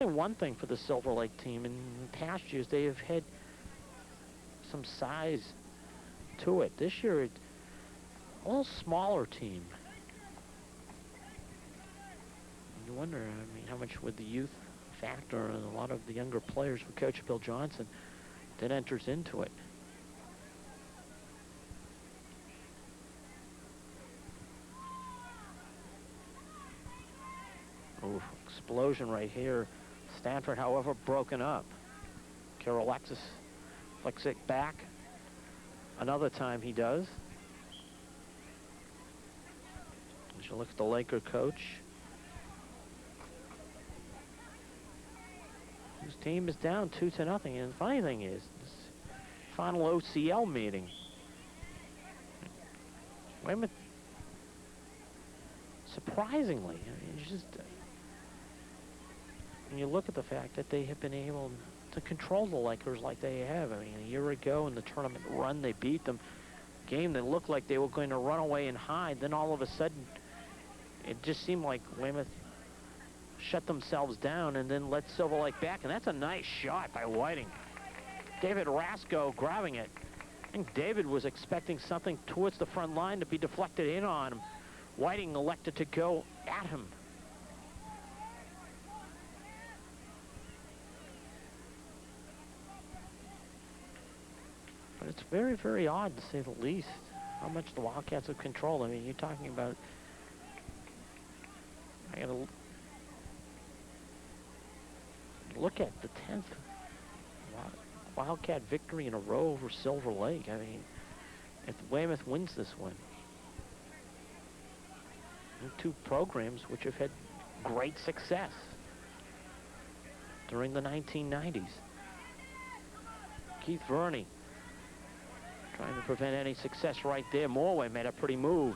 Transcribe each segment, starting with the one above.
One thing for the Silverlake team, in past years they have had some size to it. This year, it's a little smaller team. You wonder, I mean, how much would the youth factor and a lot of the younger players with Coach Bill Johnson that enters into it. Oh, explosion right here. Stanford, however, broken up. Alexis flicks it back. Another time he does. As you look at the Laker coach, his team is down 2-0. And the funny thing is, this final OCL meeting, Weymouth, surprisingly, I mean, just when you look at the fact that they have been able to control the Lakers like they have. I mean, a year ago in the tournament run, they beat them. Game that looked like they were going to run away and hide. Then all of a sudden, it just seemed like Weymouth shut themselves down and then let Silverlake back. And that's a nice shot by Whiting. David Rasco grabbing it. I think David was expecting something towards the front line to be deflected in on him. Whiting elected to go at him. But it's very, very odd, to say the least, how much the Wildcats have controlled. I mean, you're talking about, I gotta look at the 10th Wildcat victory in a row over Silverlake. I mean, if Weymouth wins this one, two programs which have had great success during the 1990s. Keith Verney trying to prevent any success right there. Morway made a pretty move.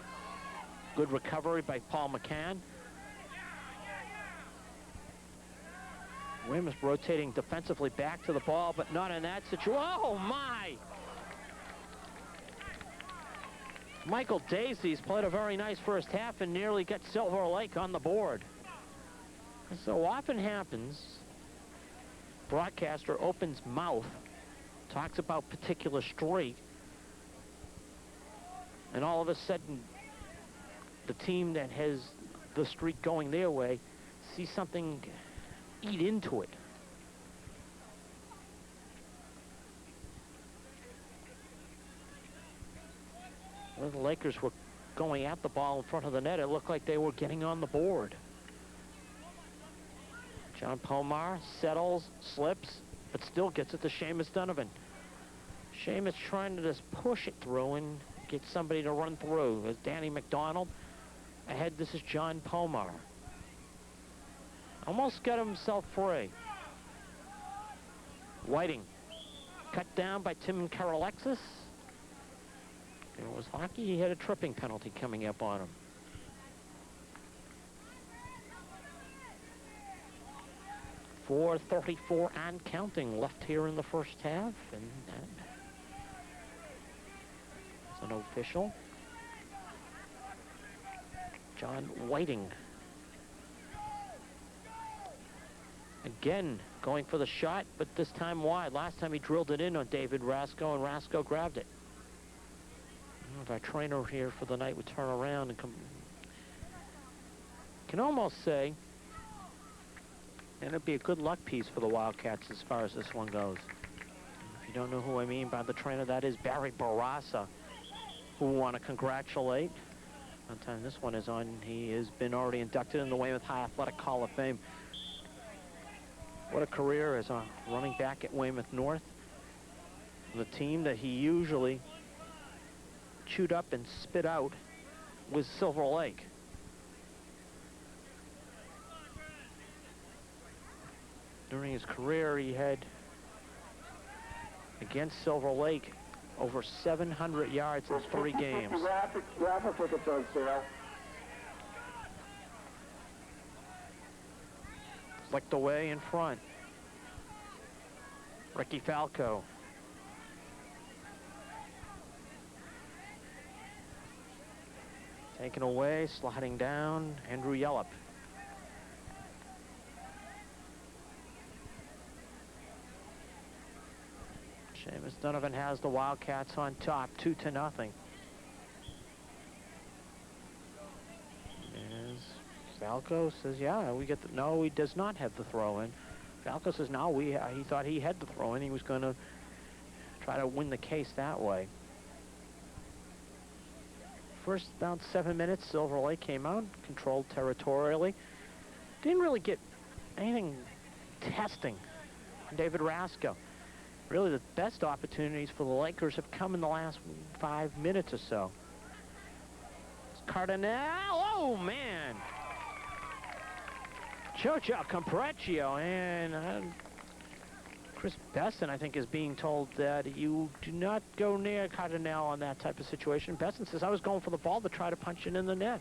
Good recovery by Paul McCann. Weymouth rotating defensively back to the ball, but not in that situation. Oh, my! Michael Daisies played a very nice first half and nearly got Silverlake on the board. As so often happens, broadcaster opens mouth, talks about particular streak, and all of a sudden, the team that has the streak going their way sees something eat into it. When the Lakers were going at the ball in front of the net, it looked like they were getting on the board. John Pomar settles, slips, but still gets it to Seamus Donovan. Seamus trying to just push it through and get somebody to run through. There's Danny McDonald. Ahead, this is John Pomar. Almost got himself free. Whiting, cut down by Tim Alexis. It was lucky he had a tripping penalty coming up on him. .434 and counting left here in the first half, and that's an official. John Whiting. Again, going for the shot, but this time wide. Last time he drilled it in on David Rasco, and Rasco grabbed it. If our trainer here for the night would turn around and come, can almost say, and it'd be a good luck piece for the Wildcats as far as this one goes. If you don't know who I mean by the trainer, that is Barry Barassa, who we want to congratulate. By the time this one is on, he has been already inducted in the Weymouth High Athletic Hall of Fame. What a career as a running back at Weymouth North. The team that he usually chewed up and spit out was Silverlake. During his career, he had, against Silverlake, over 700 yards in 3 games. Flicked away in front. Ricky Falco. Taken away, sliding down, Andrew Yellop. Seamus Donovan has the Wildcats on top, 2-0. As Falco says, yeah, we get the, no, he does not have the throw in. Falco says, no, he thought he had the throw in. He was going to try to win the case that way. First about 7 minutes, Silverlake came out, controlled territorially. Didn't really get anything testing on David Rasco. Really, the best opportunities for the Lakers have come in the last 5 minutes or so. It's Cardinale, oh man! Jojo Comprescio, and Chris Besson, I think, is being told that you do not go near Cardinale on that type of situation. Besson says, I was going for the ball to try to punch it in the net.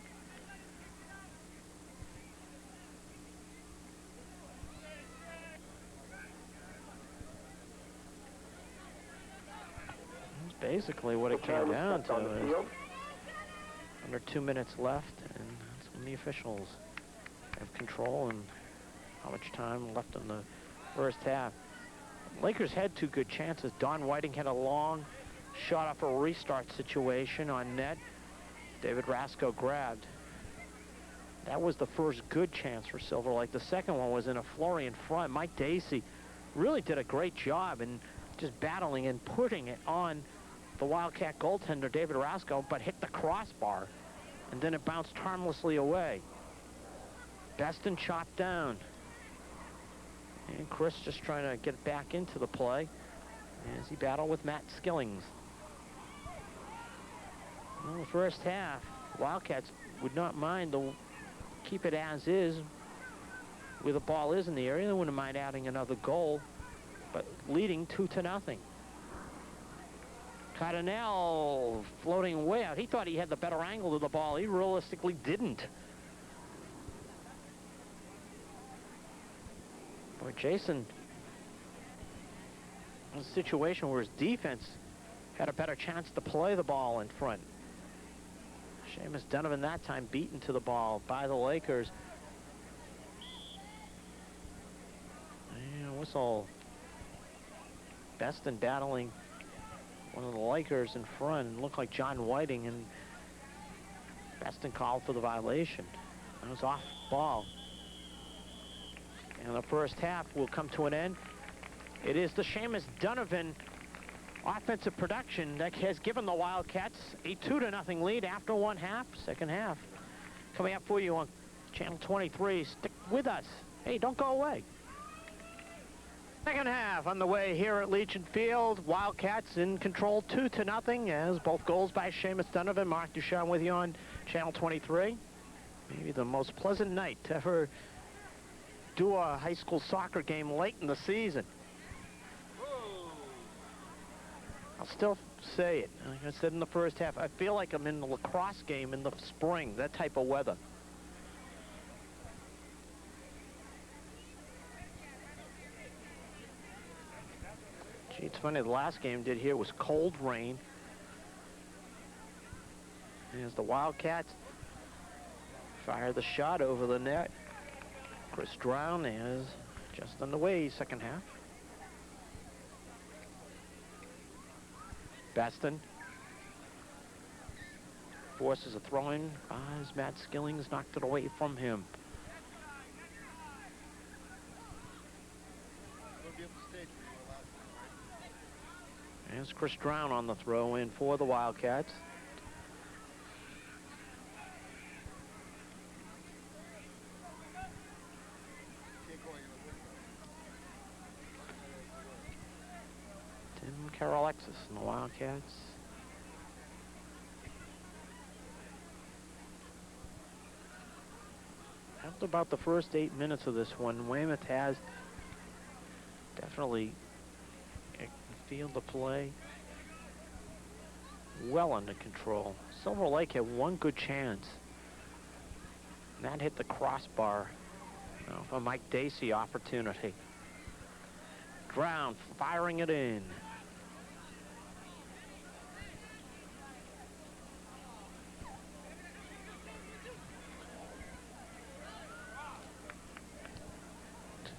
That's basically what it came down to. Is under 2 minutes left, and that's when the officials have control and how much time left in the first half. Lakers had 2 good chances. Don Whiting had a long shot off a restart situation on net. David Rasco grabbed. That was the first good chance for Silverlake. The second one was in a flurry in front. Mike Dacey really did a great job in just battling and putting it on the Wildcat goaltender, David Rasco, but hit the crossbar, and then it bounced harmlessly away. Beston chopped down. And Chris just trying to get back into the play as he battled with Matt Skillings. Well, the first half, Wildcats would not mind to keep it as is where the ball is in the area. They wouldn't mind adding another goal, but leading 2-0. Cardinale floating way out. He thought he had the better angle to the ball. He realistically didn't. Boy, Jason, in a situation where his defense had a better chance to play the ball in front. Seamus Donovan that time beaten to the ball by the Lakers. And whistle. Beston battling one of the Lakers in front, and looked like John Whiting, and Beston called for the violation. That was off ball. And the first half will come to an end. It is the Seamus Donovan offensive production that has given the Wildcats a 2-0 lead after one half. Second half coming up for you on Channel 23. Stick with us. Hey, don't go away. Second half on the way here at Legion Field. Wildcats in control 2-0 as both goals by Seamus Donovan. Mark Duchamp with you on Channel 23. Maybe the most pleasant night to ever do a high school soccer game late in the season. I'll still say it. Like I said in the first half, I feel like I'm in the lacrosse game in the spring, that type of weather. Gee, it's funny, the last game did here was cold rain. As the Wildcats fire the shot over the net. Chris Drown is just on the way, second half. Beston forces a throw-in as Matt Skillings knocked it away from him. There's Chris Drown on the throw-in for the Wildcats. Carol Alexis and the Wildcats. After about the first 8 minutes of this one, Weymouth has definitely a field of play well under control. Silverlake had one good chance, and that hit the crossbar for Mike Dacey opportunity. Drown firing it in.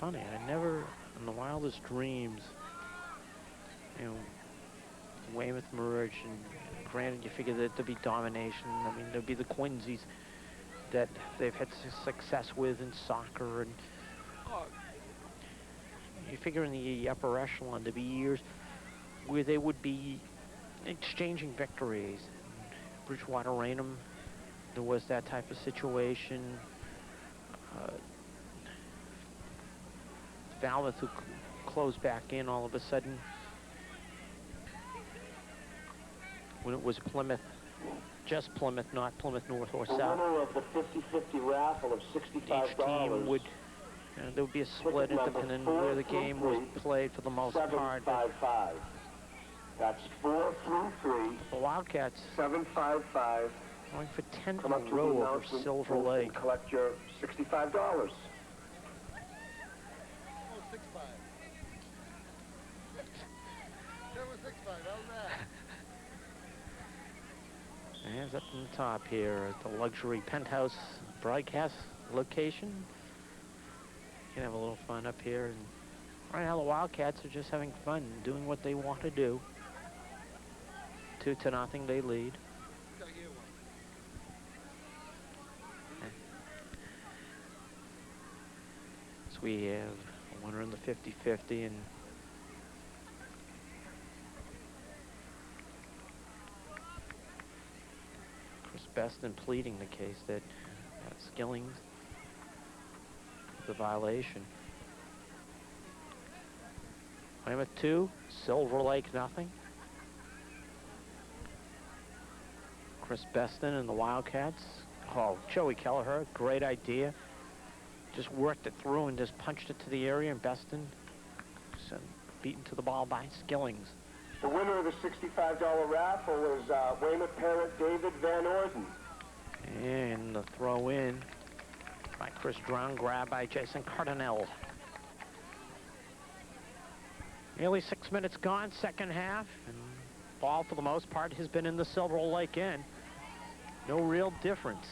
Funny, I never in the wildest dreams you know, Weymouth merge, and granted, you figure that there'd be domination. I mean, there'd be the Quincy's that they've had success with in soccer, and you figure in the upper echelon there'd be years where they would be exchanging victories. Bridgewater Raynham, there was that type of situation. Falmouth, who closed back in all of a sudden when it was Plymouth, just Plymouth, not Plymouth North or South. The winner of the 50-50 raffle of $65. Each team would, there would be a split depending on where the game was played for the most part. 755. That's 433. The Wildcats 755. going for 10 in a row over Silverlake. Collect your $65. And up on the top here at the luxury penthouse broadcast location. You can have a little fun up here. And right now the Wildcats are just having fun, doing what they want to do. 2-0 they lead. So we have a winner in the 50-50, and Chris Beston pleading the case that Skilling's the violation. Weymouth 2, Silverlake nothing. Chris Beston and the Wildcats. Oh, Joey Kelleher, great idea. Just worked it through and just punched it to the area, and Beston beaten to the ball by Skillings. The winner of the $65 raffle is Weymouth parent David Van Orden. And the throw in by Chris Drown, grab by Jason Cardinal. Nearly 6 minutes gone, second half, and ball for the most part has been in the Silverlake end. No real difference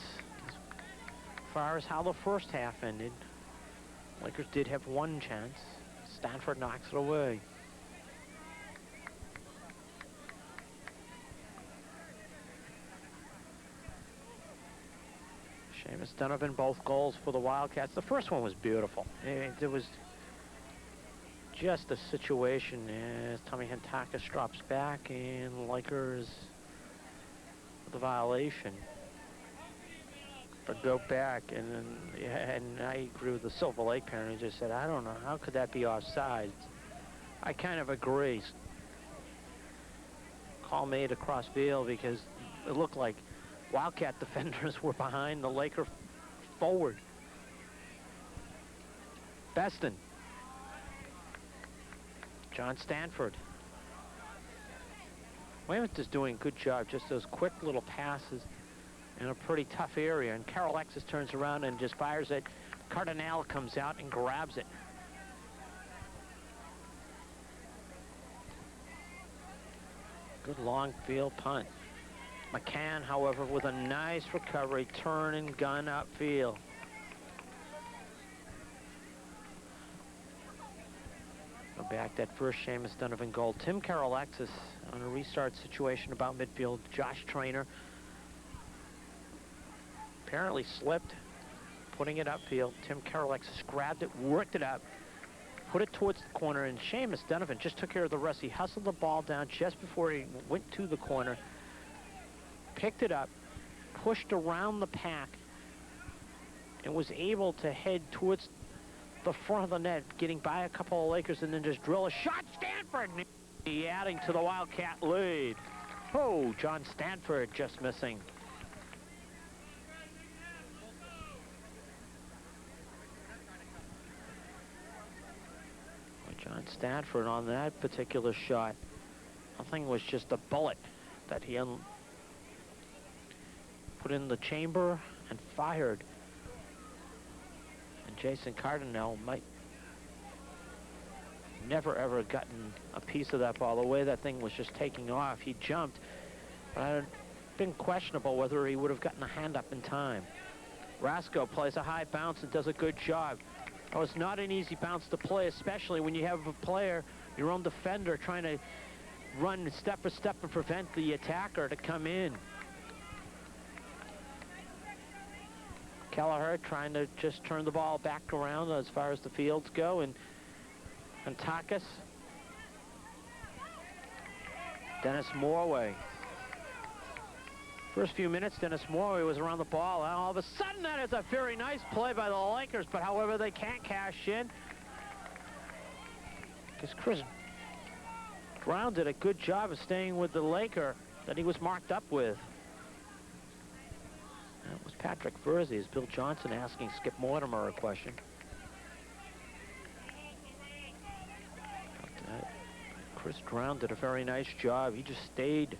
as far as how the first half ended. Lakers did have one chance. Stanford knocks it away. Seamus Donovan, both goals for the Wildcats. The first one was beautiful. There was just a situation as Tommy Hentakis drops back and Lakers the violation. But go back, and then, and I agree with the Silverlake parent who just said, I don't know, how could that be offside? I kind of agree. Call made across field because it looked like Wildcat defenders were behind the Laker forward. Beston. John Stanford. Weymouth is doing a good job, just those quick little passes in a pretty tough area. And Carol Alexis turns around and just fires it. Cardinal comes out and grabs it. Good long field punt. McCann, however, with a nice recovery, turn and gun upfield. Go back, that first Seamus Donovan goal. Tim Carolexis on a restart situation about midfield. Josh Trainer apparently slipped, putting it upfield. Tim Carolexis grabbed it, worked it up, put it towards the corner, and Seamus Donovan just took care of the rest. He hustled the ball down just before he went to the corner, picked it up, pushed around the pack, and was able to head towards the front of the net, getting by a couple of Lakers, and then just drill a shot. Stanford adding to the Wildcat lead. Oh, John Stanford just missing. John Stanford on that particular shot, I think was just a bullet that he put in the chamber and fired. And Jason Cardinal might never ever gotten a piece of that ball. The way that thing was just taking off, he jumped, but it had been questionable whether he would have gotten a hand up in time. Rasco plays a high bounce and does a good job. Oh, it's not an easy bounce to play, especially when you have a player, your own defender, trying to run step for step and prevent the attacker to come in. Kelleher trying to just turn the ball back around as far as the fields go, and Takis. Dennis Morway. First few minutes, Dennis Morway was around the ball, and all of a sudden that is a very nice play by the Lakers, but however they can't cash in. Because Chris Brown did a good job of staying with the Laker that he was marked up with. That was Patrick Furzy, as Bill Johnson asking Skip Mortimer a question. Chris Brown did a very nice job. He just stayed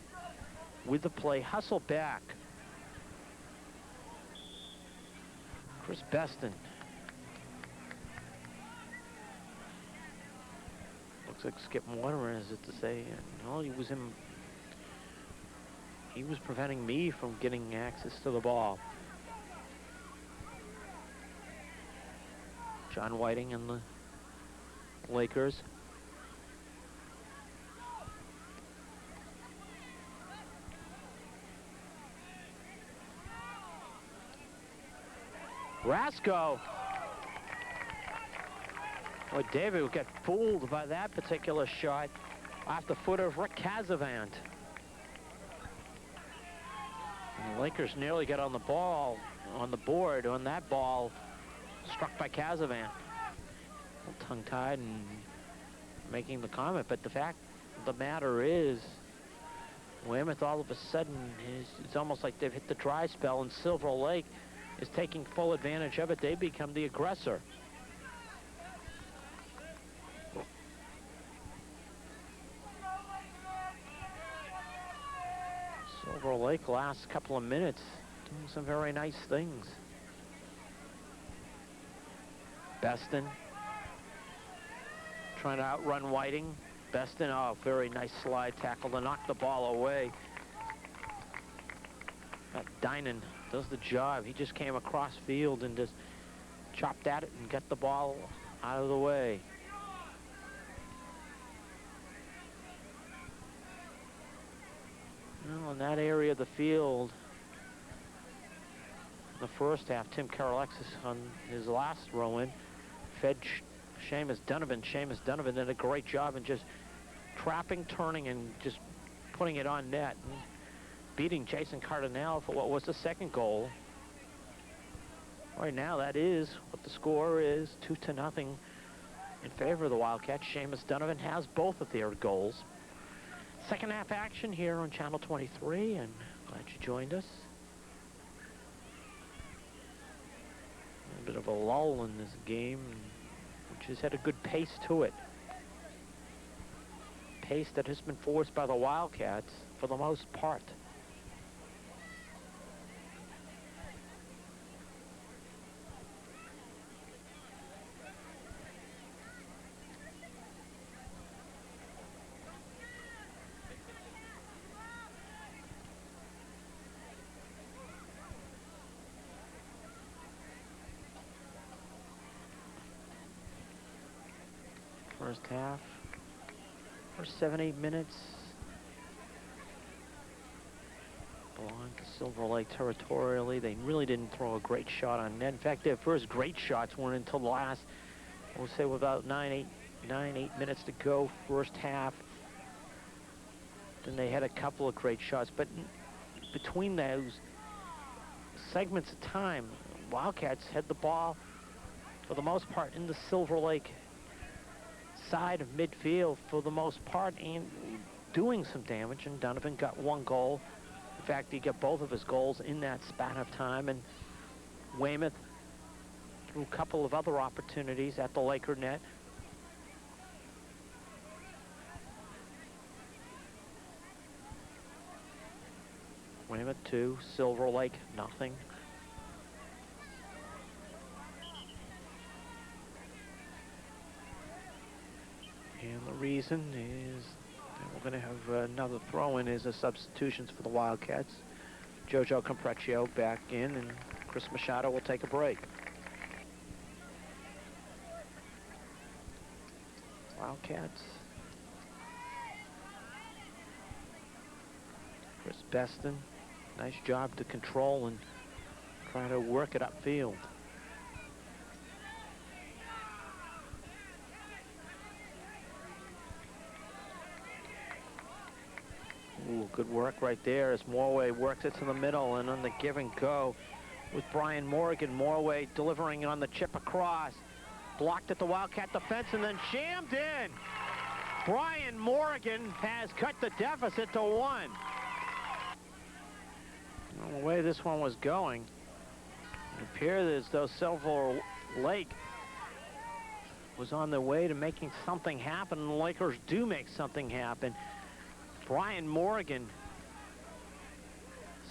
with the play, hustled back. Chris Beston. Looks like Skip Mortimer, is it to say, well, he was preventing me from getting access to the ball. John Whiting and the Lakers. Rasko. Well, David would get fooled by that particular shot off the foot of Rick Casavant. And the Lakers nearly got on the ball, on the board, on that ball struck by Casavant. Tongue-tied and making the comment, but the fact of the matter is, Weymouth all of a sudden, it's almost like they've hit the dry spell, and Silverlake is taking full advantage of it. They become the aggressor. Silverlake last couple of minutes doing some very nice things. Beston trying to outrun Whiting. Beston, oh, very nice slide tackle to knock the ball away. Dinan does the job. He just came across field and just chopped at it and got the ball out of the way. Well, in that area of the field, in the first half, Tim Karalexis on his last throw-in fed Seamus Donovan. Seamus Donovan did a great job in just trapping, turning, and just putting it on net. And beating Jason Cardinale for what was the second goal. Right now, that is what the score is, 2-0 in favor of the Wildcats. Seamus Donovan has both of their goals. Second half action here on Channel 23, and glad you joined us. A bit of a lull in this game, which has had a good pace to it. Pace that has been forced by the Wildcats for the most part. First half, first 7-8 minutes belong to Silverlake territorially. They really didn't throw a great shot on net. In fact, their first great shots weren't until the last, we'll say, about 9-8 minutes to go, first half. Then they had a couple of great shots, but between those segments of time, Wildcats had the ball for the most part in the Silverlake side of midfield for the most part and doing some damage, and Donovan got one goal. In fact, he got both of his goals in that span of time, and Weymouth through a couple of other opportunities at the Laker net. Weymouth 2, Silverlake nothing. And the reason is that we're going to have another throw-in is the substitutions for the Wildcats. Jojo Comprecchio back in, and Chris Machado will take a break. Wildcats Chris Beston, nice job to control and try to work it upfield. Ooh, good work right there as Morway works it to the middle, and on the give and go with Brian Morgan. Morway delivering on the chip across. Blocked at the Wildcat defense and then jammed in. Brian Morgan has cut the deficit to 1. Well, the way this one was going, it appeared as though Silverlake was on their way to making something happen, and the Lakers do make something happen. Brian Morgan,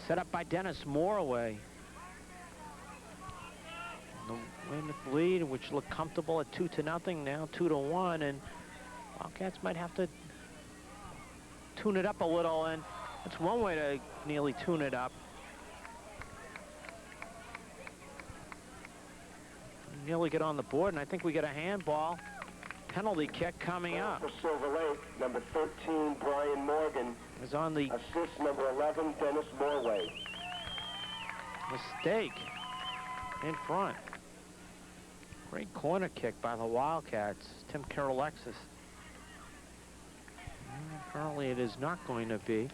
set up by Dennis Morway. The Weymouth lead, which looked comfortable at 2-0, now 2-1, and Wildcats might have to tune it up a little, and that's one way to nearly tune it up. Nearly get on the board, and I think we get a handball. Penalty kick coming up. For Silverlake, number 13, Brian Morgan. Is on the assist, number 11, Dennis Morway. Mistake in front. Great corner kick by the Wildcats. Tim Karolexis. Apparently it is not going to be.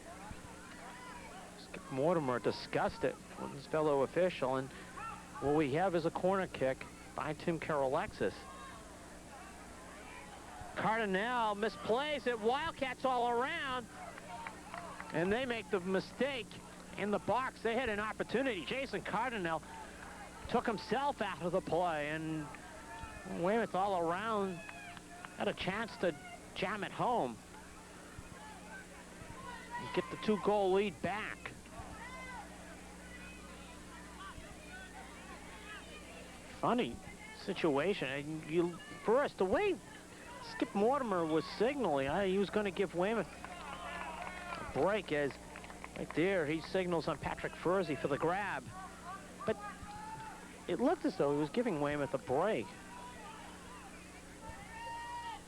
Skip Mortimer discussed it with his fellow official, and what we have is a corner kick by Tim Karolexis. Cardinal misplays it. Wildcats all around, and they make the mistake in the box. They had an opportunity. Jason Cardinal took himself out of the play, and Weymouth all around had a chance to jam it home and get the 2-goal lead back. Funny situation. And first, the way Skip Mortimer was signaling, he was going to give Weymouth a break, as right there he signals on Patrick Furzy for the grab. But it looked as though he was giving Weymouth a break.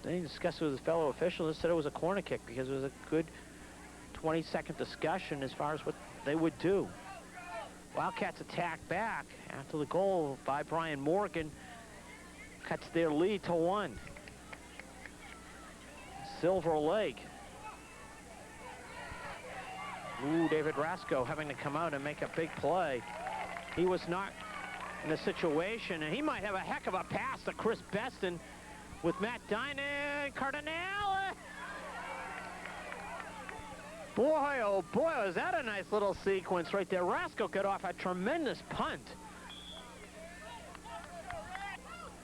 Then he discussed it with his fellow officials and said it was a corner kick because it was a good 20-second discussion as far as what they would do. Wildcats attack back after the goal by Brian Morgan cuts their lead to 1. Silverlake. Ooh, David Rasco having to come out and make a big play. He was not in a situation, and he might have a heck of a pass to Chris Beston with Matt Dynan. Cardinal. Boy, oh boy, was that a nice little sequence right there. Rasco got off a tremendous punt.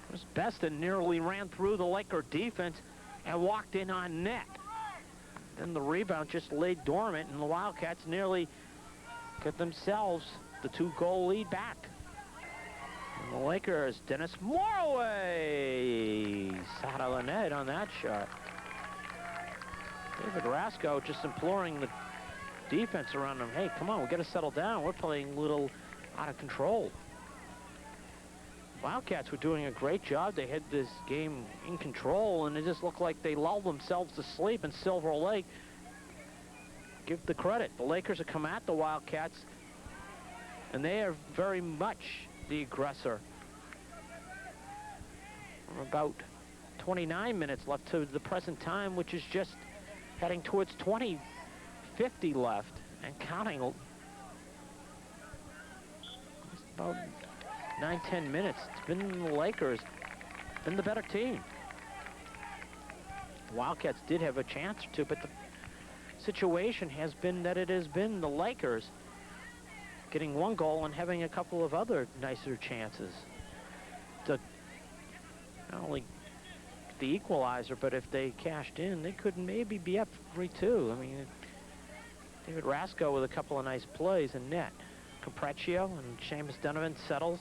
Chris Beston nearly ran through the Laker defense and walked in on net. Then the rebound just laid dormant, and the Wildcats nearly got themselves the 2-goal lead back. And the Lakers, Dennis Morway sat on the net on that shot. David Rasco just imploring the defense around him, hey, come on, we got to settle down. We're playing a little out of control. Wildcats were doing a great job. They had this game in control, and it just looked like they lulled themselves to sleep. And Silverlake, give the credit. The Lakers have come at the Wildcats, and they are very much the aggressor. About 29 minutes left to the present time, which is just heading towards 20:50 left and counting. It's about 9-10 minutes. It's been the Lakers, been the better team. The Wildcats did have a chance or two, but the situation has been that it has been the Lakers getting 1 goal and having a couple of other nicer chances to not only the equalizer, but if they cashed in, they could maybe be up 3-2. I mean, David Rasco with a couple of nice plays in net. Capriccio and Seamus Donovan settles.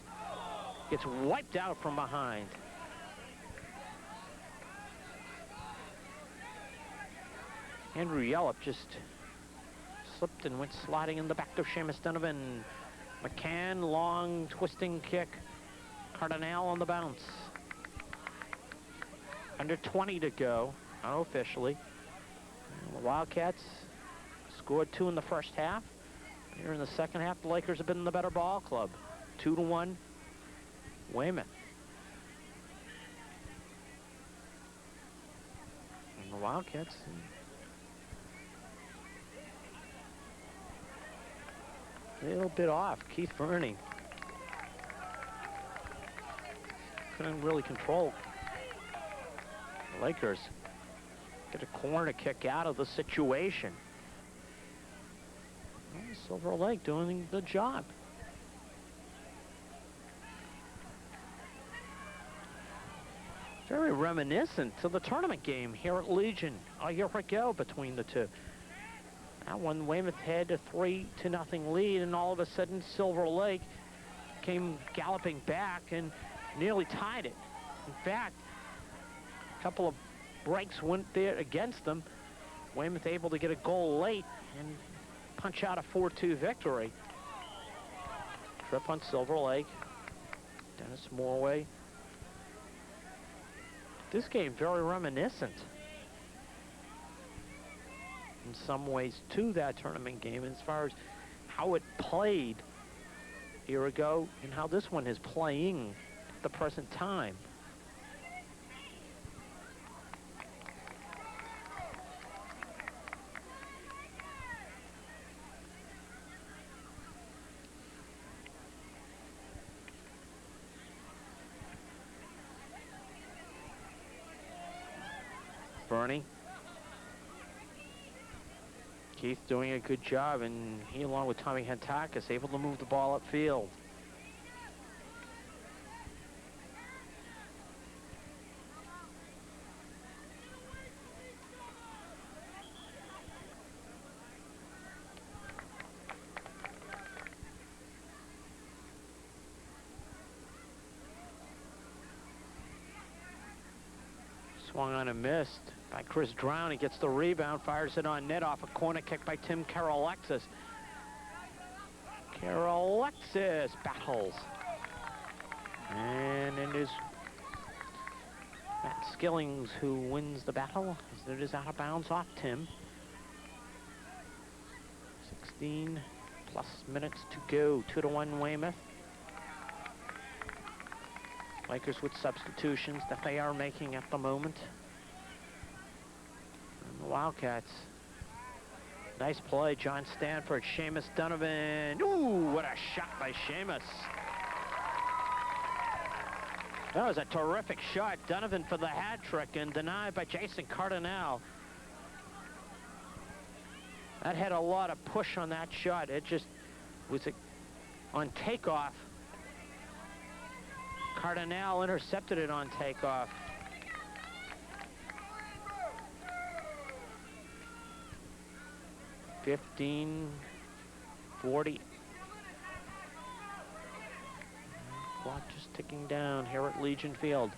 Gets wiped out from behind. Andrew Yellop just slipped and went sliding in the back of Seamus Donovan. McCann, long twisting kick. Cardinal on the bounce. Under 20 to go, unofficially. The Wildcats Scored 2 in the first half. Here in the second half, the Lakers have been the better ball club. 2-1, Weymouth. And the Wildcats. A little bit off. Keith Verney couldn't really control the Lakers. Get a corner kick out of the situation. Well, Silverlake doing the job. Very reminiscent to the tournament game here at Legion a year ago between the two. That one, Weymouth had a 3-0 lead, and all of a sudden Silverlake came galloping back and nearly tied it. In fact, a couple of breaks went there against them. Weymouth able to get a goal late and punch out a 4-2 victory. Trip on Silverlake. Dennis Morway. This game very reminiscent in some ways to that tournament game as far as how it played a year ago and how this one is playing at the present time. Bernie. Keith doing a good job, and he, along with Tommy Hentakis, able to move the ball upfield. Swung on and missed by Chris Drown. He gets the rebound, fires it on net off a corner kick by Tim Karolexis. Karolexis battles. And it is Matt Skillings who wins the battle as it is out of bounds off Tim. 16 plus minutes to go. 2-1 Weymouth. Lakers with substitutions that they are making at the moment. And the Wildcats. Nice play, John Stanford, Seamus Donovan. Ooh, what a shot by Seamus. That was a terrific shot. Donovan for the hat trick and denied by Jason Cardinale. That had a lot of push on that shot. It just was on takeoff. Cardinale intercepted it on takeoff. $15.40. Clock just ticking down here at Legion Field.